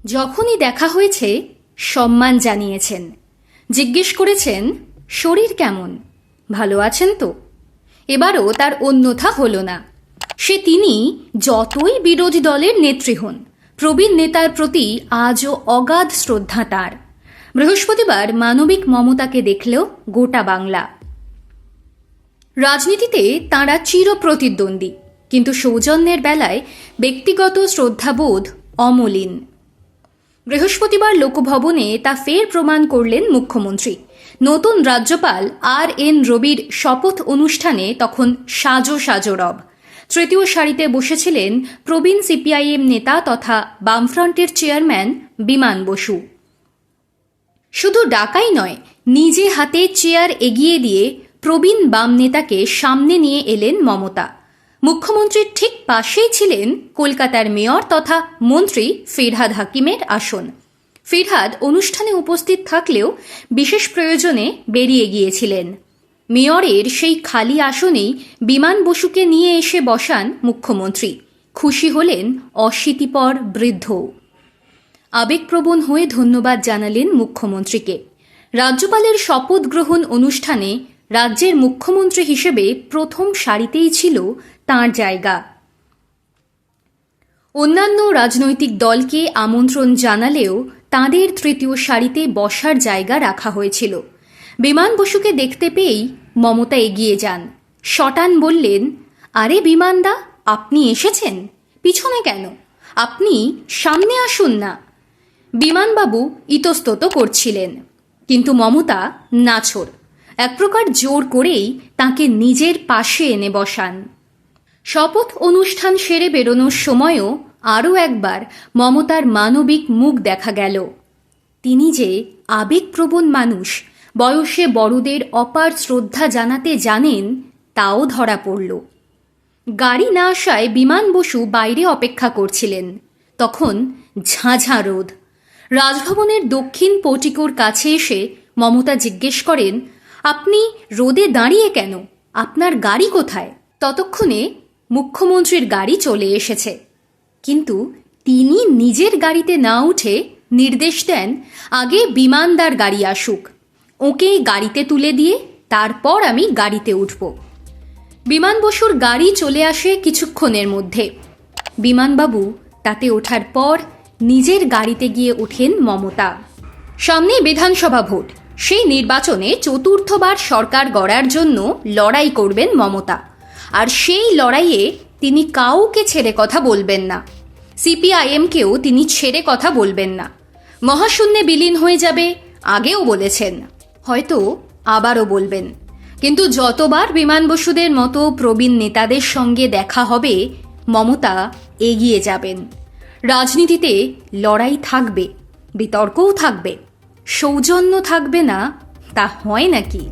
যখনই দেখা হয়েছে সম্মান জানিয়েছেন, জিজ্ঞেস করেছেন শরীর কেমন, ভালো আছেন তো। এবারও তার অন্যথা হলো না। তিনি যতই বিরোধী দলের নেত্রী হন, প্রবীণ নেতার প্রতি আজও অগাধ শ্রদ্ধা তার। বৃহস্পতিবার মানবিক মমতাকে দেখলেও গোটা বাংলা। রাজনীতিতে তাঁরা চিরপ্রতিদ্বন্দ্বী, কিন্তু সৌজন্যের বেলায় ব্যক্তিগত শ্রদ্ধাবোধ অমলিন। বৃহস্পতিবার লোকভবনে তা ফের প্রমাণ করলেন মুখ্যমন্ত্রী। নতুন রাজ্যপাল RN রবির শপথ অনুষ্ঠানে তখন সাজো সাজো রব। তৃতীয় সারিতে বসেছিলেন প্রবীণ CPIM নেতা তথা বামফ্রন্টের চেয়ারম্যান বিমান বসু। শুধু ডাকাই নয়, নিজে হাতে চেয়ার এগিয়ে দিয়ে প্রবীণ বাম নেতাকে সামনে নিয়ে এলেন মমতা। মুখ্যমন্ত্রীর ঠিক পাশেই ছিলেন কলকাতার মেয়র তথা মন্ত্রী ফিরহাদ হাকিমের আসন। ফিরহাদ অনুষ্ঠানে উপস্থিত থাকলেও বিশেষ প্রয়োজনে বেরিয়ে গিয়েছিলেন। মেয়রের সেই খালি আসনেই বিমান বসুকে নিয়ে এসে বসান মুখ্যমন্ত্রী। খুশি হলেন অশীতিপর বৃদ্ধ। আবেগপ্রবণ হয়ে ধন্যবাদ জানালেন মুখ্যমন্ত্রীকে। রাজ্যপালের শপথ গ্রহণ অনুষ্ঠানে রাজ্যের মুখ্যমন্ত্রী হিসেবে প্রথম সারিতেই ছিল তাঁর জায়গা। অন্যান্য রাজনৈতিক দলকে আমন্ত্রণ জানালেও তাঁদের তৃতীয় সারিতে বসার জায়গা রাখা হয়েছিল। বিমান বসুকে দেখতে পেয়েই মমতা এগিয়ে যান। শটান বললেন, আরে বিমানদা, আপনি এসেছেন, পিছনে কেন, আপনি সামনে আসুন না। বিমানবাবু ইতস্তত করছিলেন, কিন্তু মমতা নাছোড়। এক প্রকার জোর করেই তাকে নিজের পাশে এনে বসান। শপথ অনুষ্ঠান সেরে বেরোনোর সময়ও আরও একবার মমতার মানবিক মুখ দেখা গেল। তিনি যে আবেগপ্রবণ মানুষ, বয়সে বড়দের অপার শ্রদ্ধা জানাতে জানেন, তাও ধরা পড়ল। গাড়ি না আসায় বিমান বসু বাইরে অপেক্ষা করছিলেন। তখন ঝাঁঝা রোদ। রাজভবনের দক্ষিণ পোর্টিকোর কাছে এসে মমতা জিজ্ঞেস করেন, আপনি রোদে দাঁড়িয়ে কেন, আপনার গাড়ি কোথায়? ততক্ষণে মুখ্যমন্ত্রীর গাড়ি চলে এসেছে, কিন্তু তিনি নিজের গাড়িতে না উঠে নির্দেশ দেন আগে বিমানদার গাড়ি আসুক, ওকে গাড়িতে তুলে দিয়ে তারপর আমি গাড়িতে উঠব। বিমান বসুর গাড়ি চলে আসে কিছুক্ষণের মধ্যে। বিমানবাবু তাতে ওঠার পর নিজের গাড়িতে গিয়ে ওঠেন মমতা। সামনে বিধানসভা ভোট, সেই নির্বাচনে চতুর্থবার সরকার গড়ার জন্য লড়াই করবেন মমতা। আর সেই লড়াইয়ে তিনি কাউকে ছেড়ে কথা বলবেন না। CPIMকেও তিনি ছেড়ে কথা বলবেন না। মহাশূন্যে বিলীন হয়ে যাবে আগেও বলেছেন, হয়তো আবারও বলবেন। কিন্তু যতবার বিমান বসুদের মতো প্রবীণ নেতাদের সঙ্গে দেখা হবে, মমতা এগিয়ে যাবেন। রাজনীতিতে লড়াই থাকবে, বিতর্কও থাকবে, সৌজন্য থাকবে না তা হয় নাকি?